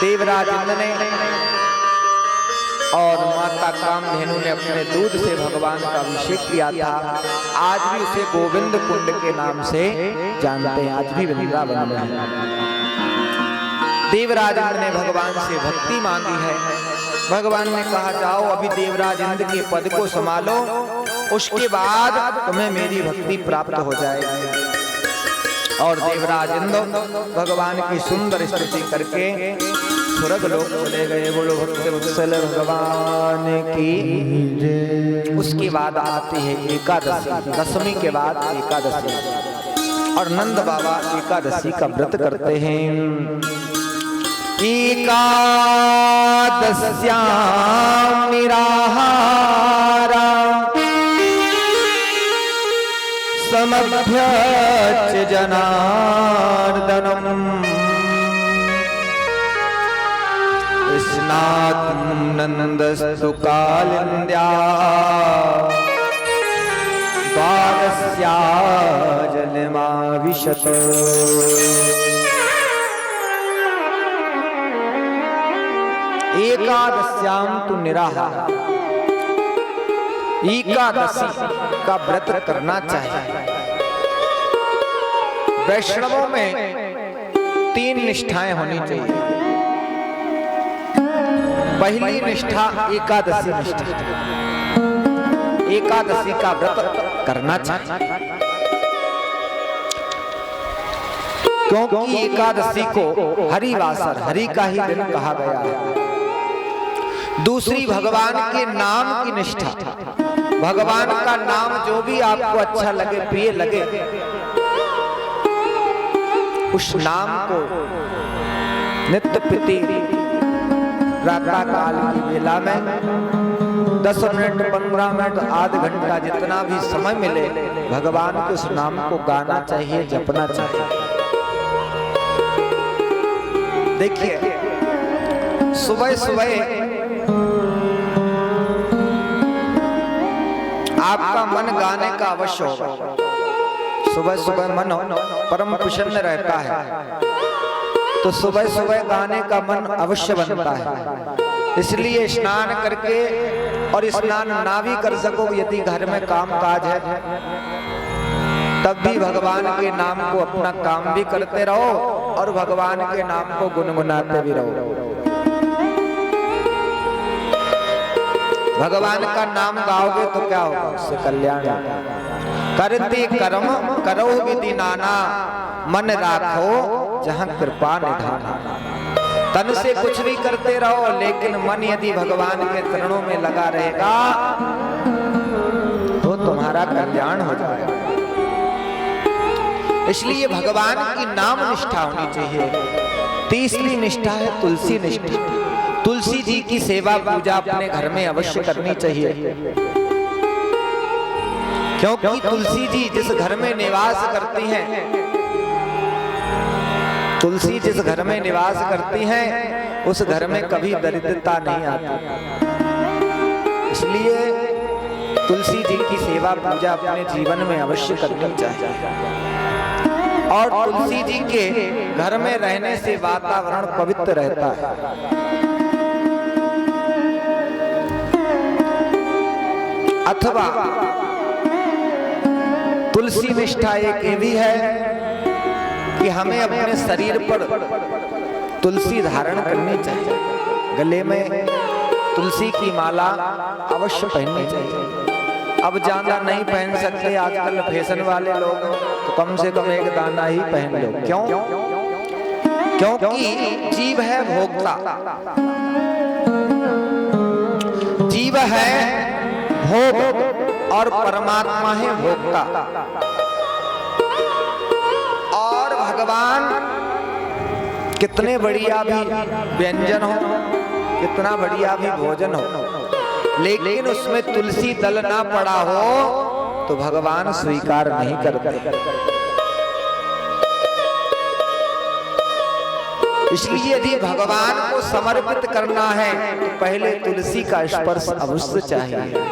देवराज इंद्र ने और माता कामधेनु ने अपने दूध से भगवान का अभिषेक किया था। आज भी उसे गोविंद कुंड के नाम से जानते हैं, आज भी वृंदावन में है। देवराज इंद्र ने भगवान से भक्ति मांगी है। भगवान ने कहा जाओ अभी देवराज इंद्र के पद को संभालो, उसके बाद तुम्हें मेरी भक्ति प्राप्त हो जाएगी। और देवराज इंद्र भगवान की सुंदर स्तुति करके स्वर्ग लोक चले गए। बोलो भक्त वत्सल भगवान की। उसके बाद आती है एकादशी, दशमी के बाद एकादशी, और नंद बाबा एकादशी का व्रत करते हैं। एकादश्यां निराहारा समभ्यच जनार्दनम् स्नातुं नन्दस्तु कालिन्द्या द्वादश्या जलमाविशत्। एकादश्यां तु निराहार, एकादशी का व्रत करना चाहिए। वैष्णवों में 3 निष्ठाएं होनी चाहिए। पहली निष्ठा एकादशी निष्ठा, एकादशी का व्रत करना चाहिए, क्योंकि एकादशी को हरिवासर, हरि का ही दिन कहा गया है। दूसरी भगवान के नाम की निष्ठा, भगवान का नाम जो भी आपको अच्छा लगे, प्रिय लगे, उस नाम को नित्य प्रति प्रातः काल की बेला में 10 मिनट, 15 मिनट, आधा घंटा, जितना भी समय मिले, भगवान के उस नाम को गाना चाहिए, जपना चाहिए। देखिए सुबह सुबह आपका मन गाने का अवश्य होगा। सुबह सुबह मन परम प्रसन्न रहता है, तो सुबह सुबह गाने का मन अवश्य बनता है। इसलिए स्नान करके, और स्नान ना भी कर सको यदि घर में काम काज है, तब भी भगवान के नाम को अपना काम भी करते रहो और भगवान के नाम को गुनगुनाते भी रहो। भगवान का नाम गाओगे तो क्या होगा, उससे कल्याण होगा। करते कर्म करो विधि नाना, मन राखो जहाँ कृपा निधाना। तन से कुछ भी करते रहो, लेकिन मन यदि भगवान के चरणों में लगा रहेगा तो तुम्हारा कल्याण हो जाएगा। इसलिए भगवान की नाम निष्ठा होनी चाहिए। तीसरी निष्ठा है तुलसी निष्ठा। तुलसी जी की सेवा पूजा अपने घर में अवश्य करनी चाहिए, क्योंकि तुलसी जी जिस घर में निवास करती हैं, तुलसी जिस घर में निवास करती हैं, उस घर में कभी दरिद्रता नहीं आती। इसलिए तुलसी जी की सेवा पूजा अपने जीवन में अवश्य करनी चाहिए। और तुलसी जी के घर में रहने से वातावरण पवित्र रहता है। अथवा तुलसी निष्ठा एक ये भी है कि हमें अपने शरीर पर तुलसी धारण करनी चाहिए। गले में तुलसी की माला अवश्य पहननी चाहिए। अब ज्यादा नहीं पहन सकते, आजकल फैशन वाले लोग, तो कम से कम एक दाना ही पहन लो। क्यों? क्योंकि जीव है भोक्ता, जीव है भोग और परमात्मा है भोक्ता। और भगवान कितने बढ़िया भी व्यंजन हो, कितना बढ़िया भी भोजन हो, लेकिन उसमें तुलसी दल ना पड़ा हो तो भगवान स्वीकार नहीं करते। इसलिए यदि भगवान को समर्पित करना है तो पहले तुलसी का स्पर्श अवश्य चाहिए।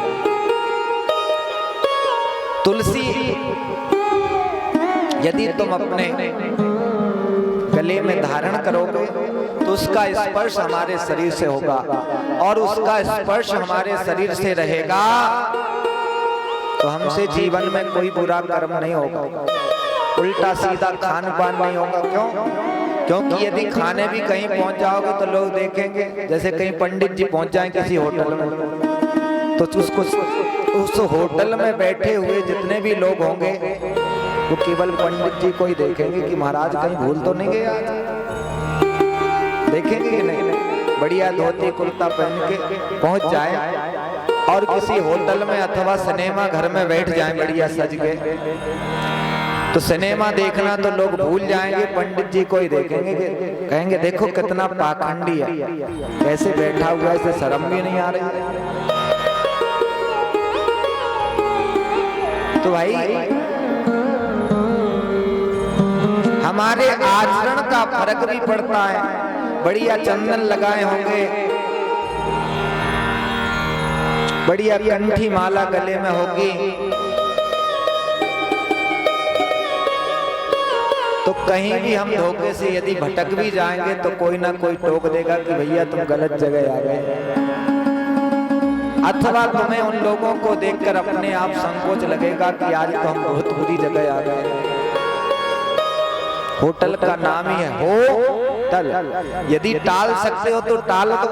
तुलसी यदि तुम अपने गले में धारण करोगे तो उसका स्पर्श हमारे शरीर से होगा, और उसका स्पर्श हमारे शरीर से रहेगा तो हमसे जीवन में कोई बुरा कर्म नहीं होगा, उल्टा सीधा खान पान नहीं होगा। क्यों? क्योंकि यदि खाने भी कहीं पहुंच जाओगे तो लोग देखेंगे, जैसे कहीं पंडित जी पहुंच जाएं किसी होटल में, तो उसको उस होटल में बैठे हुए जितने भी लोग होंगे वो केवल पंडित जी को ही देखेंगे कि महाराज कहीं भूल तो नहीं गए आज, देखेंगे कि नहीं। बढ़िया धोती कुर्ता पहन के पहुंच जाए और किसी होटल में अथवा सिनेमा घर में बैठ जाएं बढ़िया सज के, तो सिनेमा देखना तो लोग भूल जाएंगे, पंडित जी को ही देखेंगे, कहेंगे देखो कितना पाखंडी है, कैसे बैठा हुआ है, इसे शर्म भी नहीं आ रही है। तो भाई हमारे आचरण का फर्क भी पड़ता है। बढ़िया चंदन लगाए होंगे, बढ़िया कंठी माला गले में होगी, तो कहीं भी हम धोखे से यदि भटक भी जाएंगे तो कोई ना कोई टोक देगा कि भैया तुम गलत जगह आ गए, अथवा तुम्हें उन लोगों को देखकर अपने आप संकोच लगेगा कि आज तो हम बहुत बुरी जगह आ गए। होटल का नाम ही है होटल, यदि टाल सकते हो तो टाल दो।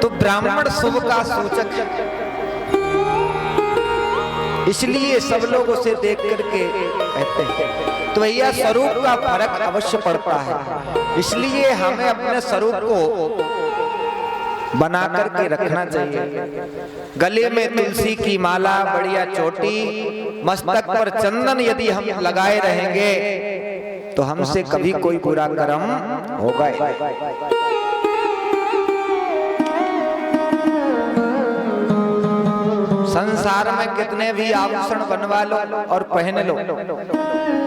तो ब्राह्मण शुभ का सूचक, इसलिए सब लोग उसे देख करके कहते हैं। तो भैया स्वरूप का फर्क अवश्य पड़ता है, इसलिए हमें अपने स्वरूप को बना करके रखना चाहिए। गले में तुलसी की माला, बढ़िया चोटी, मस्तक पर चंदन यदि हम लगाए रहेंगे तो हमसे कभी कोई बुरा कर्म होगा। संसार में कितने भी आभूषण बनवा लो और पहन लो,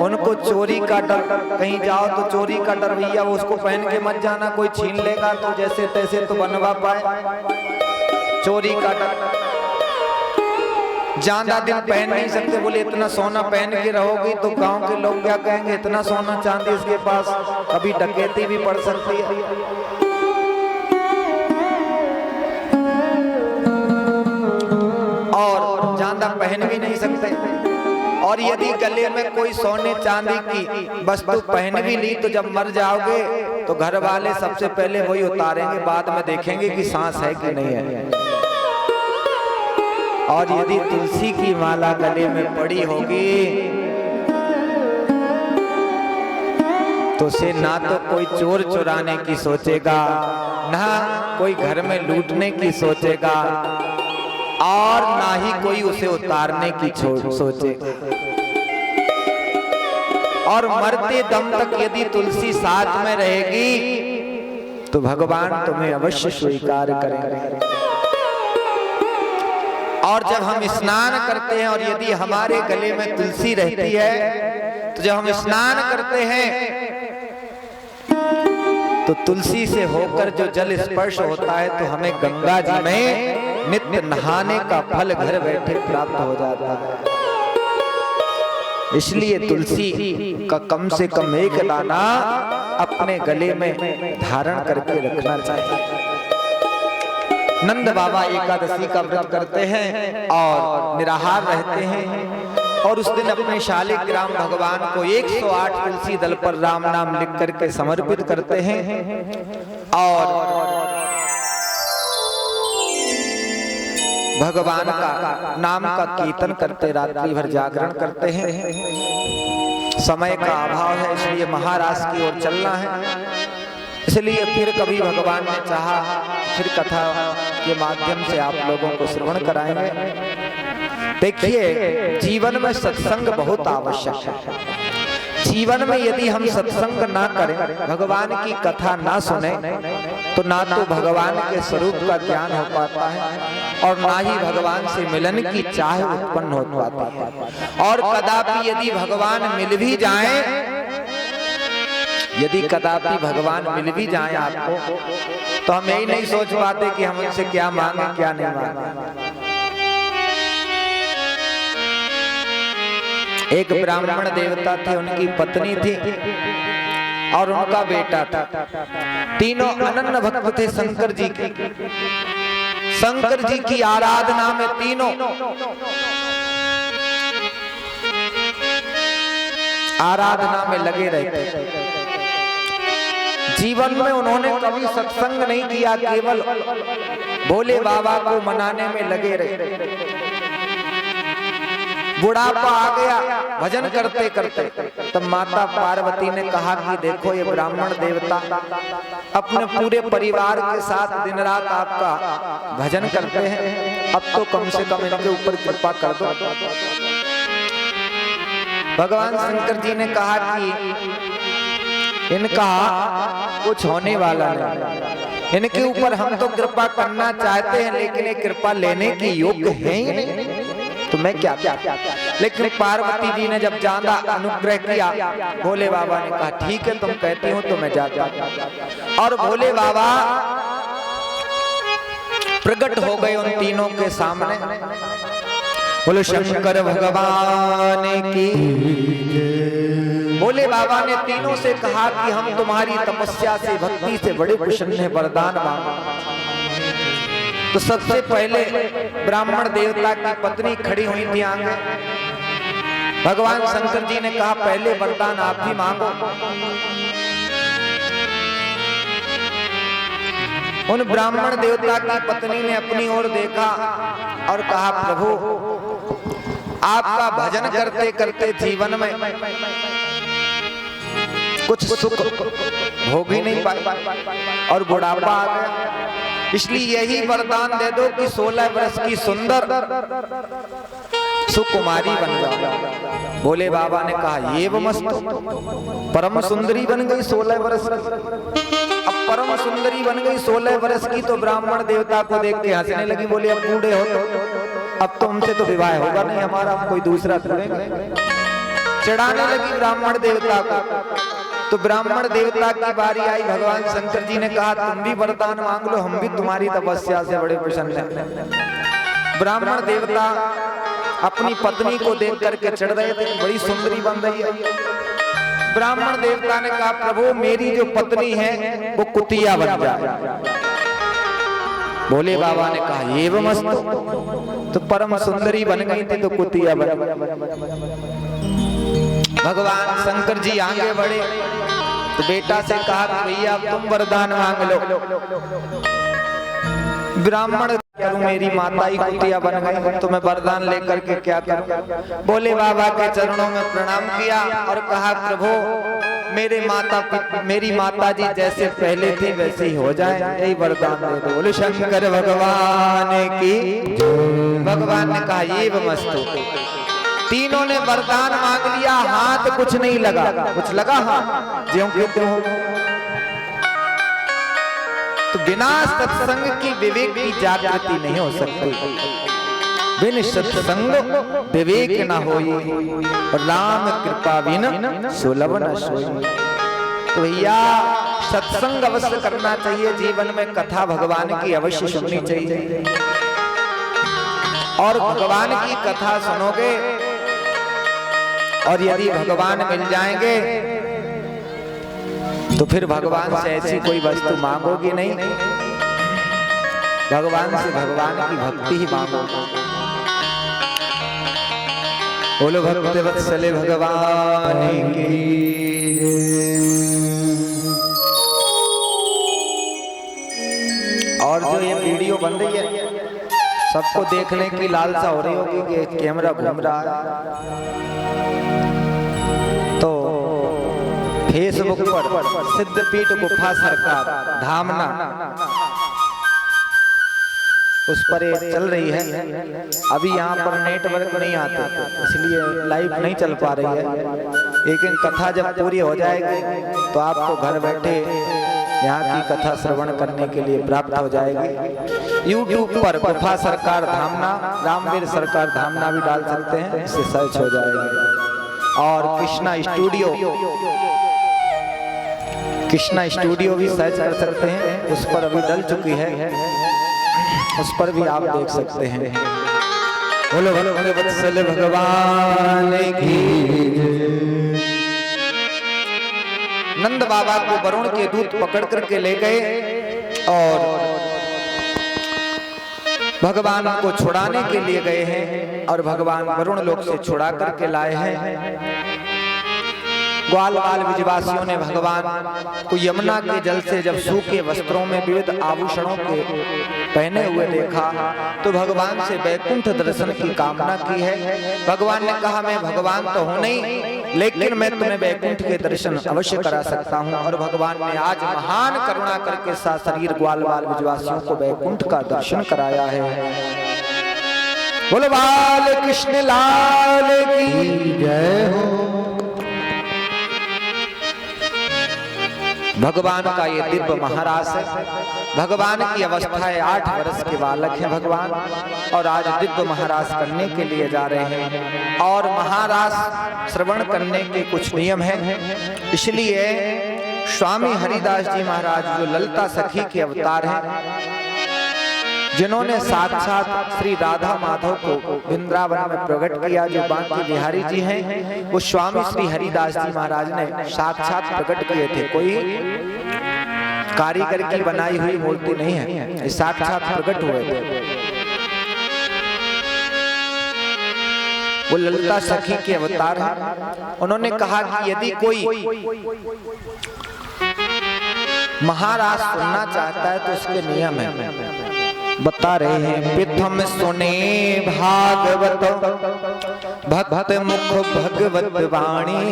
उनको चोरी का डर, कहीं जाओ तो चोरी का डर, भैया वो उसको पहन के मत जाना, कोई छीन लेगा तो जैसे तैसे तो बनवा पाए, चोरी का डर। ज्यादा दिन पहन नहीं सकते, बोले इतना सोना पहन के रहोगी तो गांव के लोग क्या कहेंगे, इतना सोना चांदी इसके पास, कभी डकैती भी पड़ सकती है। और ज्यादा पहन भी नहीं सकते, और यदि गले में कोई सोने चांदी की वस्तु पहन भी ली तो जब मर जाओगे तो घर वाले सबसे पहले वही उतारेंगे, बाद में देखेंगे कि सांस है कि नहीं है। और यदि तुलसी की माला गले में पड़ी होगी तो उसे ना तो कोई चोर चुराने की सोचेगा, ना कोई घर में लूटने की सोचेगा, और ना ही कोई उसे उतारने की सोचेगा। और मरते दम तक यदि तुलसी साथ में रहेगी तो भगवान तुम्हें अवश्य स्वीकार करेंगे। और जब हम स्नान करते हैं और यदि हमारे गले में तुलसी रहती है तो जब हम स्नान करते हैं तो तुलसी से होकर जो जल स्पर्श होता है तो हमें गंगा जी में नित्य नहाने का फल घर बैठे प्राप्त हो जाता है। इसलिए तुलसी का कम से कम एक दाना अपने गले में धारण करके रखना चाहिए। नंद बाबा एकादशी का व्रत करते हैं और निराहार रहते हैं, और उस दिन अपने शालिग्राम भगवान को 108 तुलसी दल पर राम नाम लिख करके समर्पित करते हैं, और भगवान का नाम का कीर्तन करते रात्रि भर जागरण करते हैं। समय का अभाव है इसलिए महाराष्ट्र की ओर चलना है, इसलिए फिर कभी भगवान ने चाहा फिर कथा के माध्यम से आप लोगों को श्रवण कराएंगे। देखिए, जीवन में सत्संग बहुत आवश्यक है। जीवन में यदि हम सत्संग ना करें, भगवान की कथा ना सुने, तो ना तो भगवान के स्वरूप का ज्ञान हो पाता है और ना ही भगवान से मिलन की चाह उत्पन्न हो पाती है। और कदापि यदि भगवान मिल भी जाए, यदि कदापि भगवान मिल भी जाए आपको, तो हम यही नहीं सोच पाते कि हम उनसे क्या मांगे क्या नहीं मांगे। एक ब्राह्मण देवता थे, उनकी पत्नी थी और उनका बेटा था। तीनों अनन्य भक्त थे शंकर जी के। शंकर जी की आराधना में तीनों आराधना में लगे रहते। जीवन में उन्होंने कभी सत्संग नहीं किया, केवल भोले बाबा को मनाने में लगे रहे। बुढ़ापा आ गया भजन करते करते, तब माता पार्वती ने कहा कि देखो ये ब्राह्मण देवता अपने पूरे परिवार के साथ दिन रात आपका भजन करते हैं, अब तो कम से कम इनके ऊपर कृपा कर दो। भगवान शंकर जी ने कहा कि इनका कुछ होने वाला नहीं, इनके ऊपर हम तो कृपा करना चाहते हैं लेकिन ये कृपा लेने की योग्य है ही नहीं, तो मैं क्या। लेकिन पार्वती जी ने जब ज्यादा अनुग्रह किया, भोले बाबा ने कहा ठीक है तुम कहती हो तो मैं जाता। और भोले बाबा प्रकट हो गए उन तीनों के सामने। बोलो शंकर भगवान की। भोले बाबा ने तीनों से कहा कि हम तुम्हारी तपस्या से भक्ति से बड़े प्रसन्न हैं, वरदान मांगो। तो सबसे पहले ब्राह्मण देवता की पत्नी खड़ी हुई थी आगे। भगवान शंकर जी ने कहा पहले वरदान आप ही मांगो। उन ब्राह्मण देवता की पत्नी ने अपनी ओर देखा और कहा प्रभु आपका भजन करते करते जीवन में कुछ सुख भोग ही नहीं पाए और बुढ़ापा आ गया, इसलिए यही वरदान दे दो कि 16 वर्ष की सुंदर सुकुमारी बन जाओ। भोले बाबा ने कहा ये मस्त परम सुंदरी बन गई 16 वर्ष की। अब परम सुंदरी बन गई 16 वर्ष की तो ब्राह्मण देवता को देख के हंसने लगी। बोले अब बूढ़े हो तो अब तो हमसे तो विवाह होगा नहीं हमारा, हम कोई दूसरा ढूंढेंगे। चढ़ाने लगी ब्राह्मण देवता को। तो ब्राह्मण देवता की बारी आई। भगवान शंकर जी ने कहा तुम भी वरदान मांग लो, हम भी तुम्हारी तपस्या से बड़े प्रसन्न हैं। ब्राह्मण देवता अपनी पत्नी को देख करके चढ़ रहे थे, बड़ी सुंदरी बन रही है। ब्राह्मण देवता ने कहा प्रभु मेरी जो पत्नी है वो कुतिया बन जाए। भोले बाबा ने कहा ये वो मस्त, तो परम सुंदरी बन गई थी तो कुतिया बन गई। भगवान शंकर जी आगे बढ़े तो बेटा से कहा भैया अब तुम वरदान मांग लो। ब्राह्मण करूं मेरी माता ही कुतिया बन गई तो मैं वरदान लेकर के क्या करूं। भोले बाबा के चरणों में प्रणाम किया और कहा प्रभु मेरी माता जी जैसे पहले थी वैसे ही हो जाए, यही वरदान दे दो। बोले शंकर भगवान की। भगवान ने कहा ये मस्त। तीनों ने वरदान मांग लिया, हाथ कुछ नहीं लगा, कुछ लगा हाथ ज्यों के त्यों हो। तो बिना सत्संग की विवेक की जागृति नहीं हो सकती। बिन सत्संग विवेक न होई, राम कृपा बिन सुलभ न सोई। तो भैया सत्संग अवश्य करना चाहिए, जीवन में कथा भगवान की अवश्य सुननी चाहिए। और भगवान की कथा सुनोगे और यदि भगवान मिल जाएंगे तो फिर भगवान से ऐसी कोई वस्तु मांगोगी नहीं, भगवान से भगवान की भक्ति ही मांगोगे। बोलो भक्त वत्सले भगवान की। और जो ये वीडियो बन रही है सबको देखने की लालसा हो रही होगी कि कैमरा घूम रहा है, तो फेसबुक पर सिद्धपीठ गुफा सरकार धामना उस पर चल रही है। अभी यहाँ पर नेटवर्क नहीं आता इसलिए लाइव नहीं चल पा रही है, लेकिन कथा जब पूरी हो जाएगी तो आपको घर बैठे यहाँ की कथा श्रवण करने के लिए प्राप्त हो जाएगी। YouTube पर गुफा सरकार धामना, रामवीर सरकार धामना भी डाल सकते हैं, इससे सर्च हो जाएगी। और कृष्णा स्टूडियो भी सर्च कर सकते हैं, उस पर अभी डल चुकी है, उस पर भी आप देख सकते हैं। बोलो वत्सल भगवान की। नंद बाबा को वरुण के दूत पकड़ करके ले गए और भगवान को छुड़ाने के लिए गए हैं और भगवान वरुण लोक से छुड़ा करके लाए हैं। ग्वाल बाल विजयवासियों ने भगवान को यमुना के जल से जब सूखे वस्त्रों में विविध आभूषणों के पहने हुए देखा तो भगवान से वैकुंठ दर्शन की कामना की है। भगवान ने कहा मैं भगवान तो हूं नहीं, लेकिन मैं तुम्हें वैकुंठ के दर्शन अवश्य करा सकता हूं। और भगवान ने आज महान करुणा करके सशरीर ग्वाल बाल विजयवासियों को वैकुंठ का दर्शन कराया है। बोलो बाल कृष्ण लाल की जय हो। भगवान का ये दिव्य महारास है। भगवान की अवस्था है 8 वर्ष के बालक हैं भगवान, और आज दिव्य महारास करने के लिए जा रहे हैं। और महारास श्रवण करने के कुछ नियम हैं, इसलिए स्वामी हरिदास जी महाराज जो ललिता सखी के अवतार हैं, जिन्होंने साक्षात श्री राधा माधव को वृंदावन में प्रकट किया, जो बांके बिहारी जी हैं, वो स्वामी श्री हरिदास जी महाराज ने साक्षात प्रकट किए थे। कोई कारीगर की बनाई हुई मूर्ति नहीं है, साक्षात प्रकट हुए थे। वो ललिता सखी के अवतार हैं। उन्होंने कहा कि यदि कोई महाराज सुनना चाहता है तो उसके नियम है, बता रहे हैं। प्रथम सुने भागवत भक्त मुख भगवत वाणी,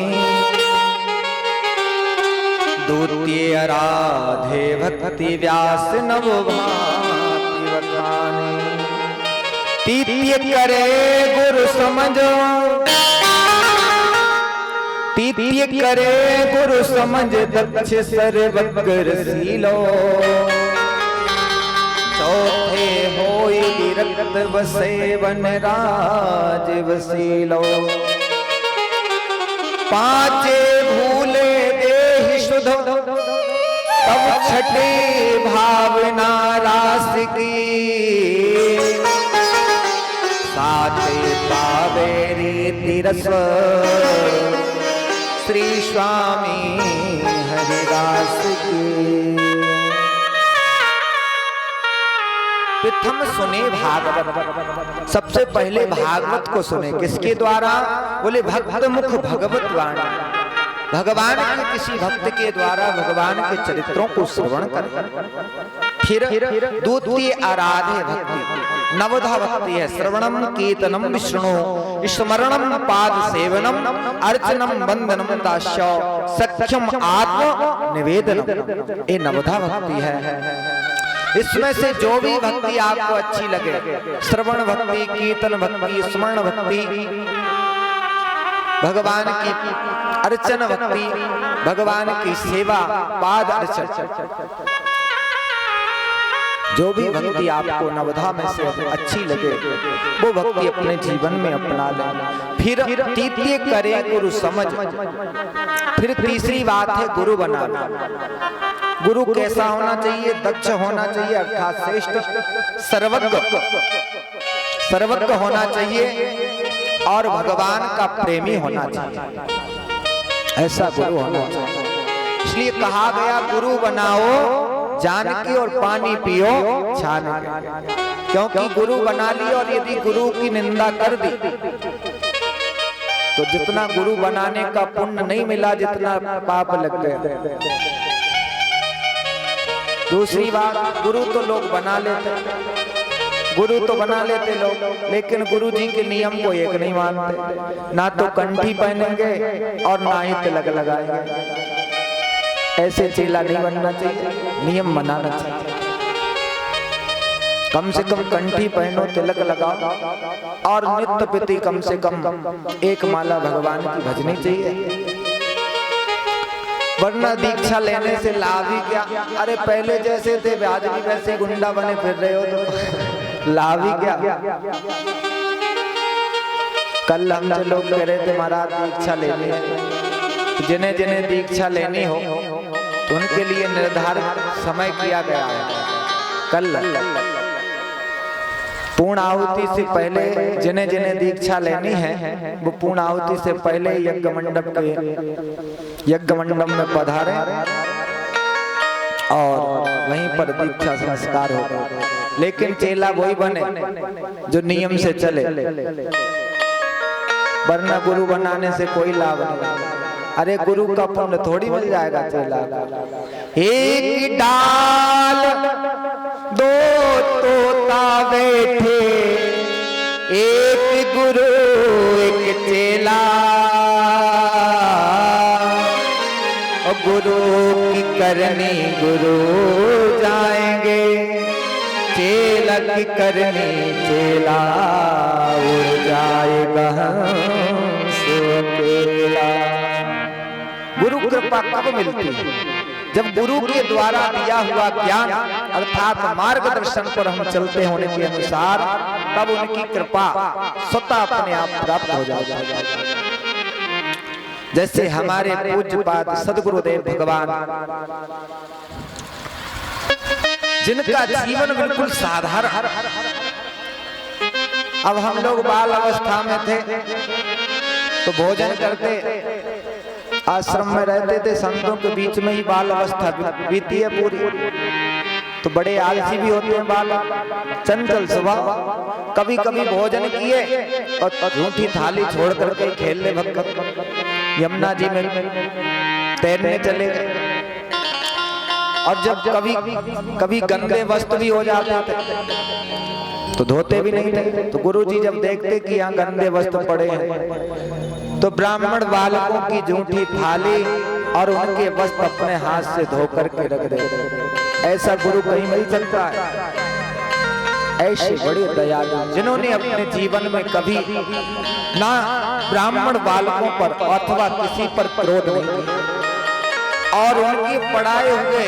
द्वितीय आराधे भक्ति व्यास नव भांति बखानी, तृतीय करे गुरु समझो, तृतीय करे गुरु समझ दक्ष सर्वज्ञ शीलो, चौथे होई विरक्त बसे वन राज वसीलो, पांचे भूले देहि शुद्ध तब छठे भावना रास की, साते पावे रीति रस श्री स्वामी हरिदास की। प्रथम सुने भागवत, सबसे पहले भागवत को सुने। किसके द्वारा? बोले भक्त मुख भगवत वाणी, भगवान के किसी भक्त के द्वारा भगवान के चरित्रों को श्रवण करें। फिर द्वितीय आराध्य भक्ति, नवधा भक्ति है। श्रवणम कीर्तनम विष्णु स्मरणम पाद सेवनम अर्चनम वंदनम दास्यो सख्यम आत्म निवेदनम, ये नवधा भक्ति है। इसमें से जो भी भक्ति आपको अच्छी लगे, श्रवण भक्ति, कीर्तन भक्ति, स्मरण भक्ति, भगवान की अर्चन भक्ति, भगवान की सेवा, पाद अर्चन, जो भी भक्ति आपको नवधा में से अच्छी लगे वो भक्ति अपने जीवन में अपना लें। फिर तृतीय करे गुरु समझ, फिर तीसरी बात है गुरु बनाना। गुरु कैसा होना चाहिए? दक्ष होना चाहिए, अर्थात श्रेष्ठ सर्वज्ञ होना चाहिए और भगवान का प्रेमी होना चाहिए, ऐसा गुरु होना चाहिए। इसलिए कहा गया गुरु बनाओ जान के और पानी पियो छान के, क्योंकि गुरु बना ली और यदि गुरु की निंदा कर दी तो जितना गुरु बनाने का पुण्य नहीं मिला जितना पाप लग गया। दूसरी बात, गुरु तो लोग बना लेते, गुरु तो बना लेते लोग, लेकिन गुरु जी के नियम को एक नहीं मानते, ना तो कंठी पहनेंगे और ना ही तिलक लगाएंगे। ऐसे चेला नहीं बनना चाहिए, नियम बनाना चाहिए। कम से कम कंठी पहनो, तिलक लगाओ और नित्य प्रति कम से कम एक माला भगवान की भजनी चाहिए, वरना दीक्षा लेने से लाभ ही क्या? अरे पहले जैसे थे आज भी वैसे गुंडा बने फिर रहे हो तो लाभ ही क्या? कल हमसे लोग कह रहे थे महाराज दीक्षा लेनी है, जिन्हें जिन्हें दीक्षा लेनी हो तो उनके लिए निर्धारित समय किया गया है। कल पूर्ण आहुति से पहले जिन्हें जिन्हें दीक्षा लेनी है वो पूर्ण आहुति से पहले यज्ञ मंडप में पधारे और वहीं पर दीक्षा संस्कार होगा। लेकिन चेला वही बने जो नियम से चले, वरना गुरु बनाने से कोई लाभ नहीं। अरे गुरु का पुण्य थोड़ी मिल जाएगा चेला। एक डाल दो तोता बैठे, एक गुरु एक चेला, और गुरु की करनी गुरु जाएंगे, चेला की करनी चेला उड़ जाएगा अकेला। गुरु कृपा कब मिलती है? जब गुरु के द्वारा दिया हुआ ज्ञान अर्थात मार्गदर्शन पर हम चलते होने के अनुसार, तब उनकी कृपा स्वतः अपने आप प्राप्त हो जाती है। जैसे हमारे पूज्यपाद सद्गुरुदेव भगवान, जिनका जीवन बिल्कुल साधारण, अब हम लोग बाल अवस्था में थे तो भोजन करते, आश्रम में रहते थे, संतों के बीच में ही बाल अवस्था बीती है पूरी। तो बड़े आलसी भी होते हैं बाल, चंचल स्वभाव, कभी कभी भोजन किए और झूठी थाली छोड़ करके खेलने भगत यमुना जी में तैरने चले गए। और जब कभी गंदे वस्त्र भी हो जाते थे तो धोते भी नहीं थे। तो गुरुजी जब देखते कि यहाँ गंदे वस्त्र पड़े हैं तो ब्राह्मण बालकों की झूठी थाली और उनके वस्त्र अपने हाथ से धो करके रख देते। ऐसा गुरु कहीं मिल सकता है? ऐसे बड़े दयालु जिन्होंने अपने जीवन में कभी ना ब्राह्मण बालकों पर अथवा किसी पर क्रोध नहीं किया और उनके पढ़ाए हुए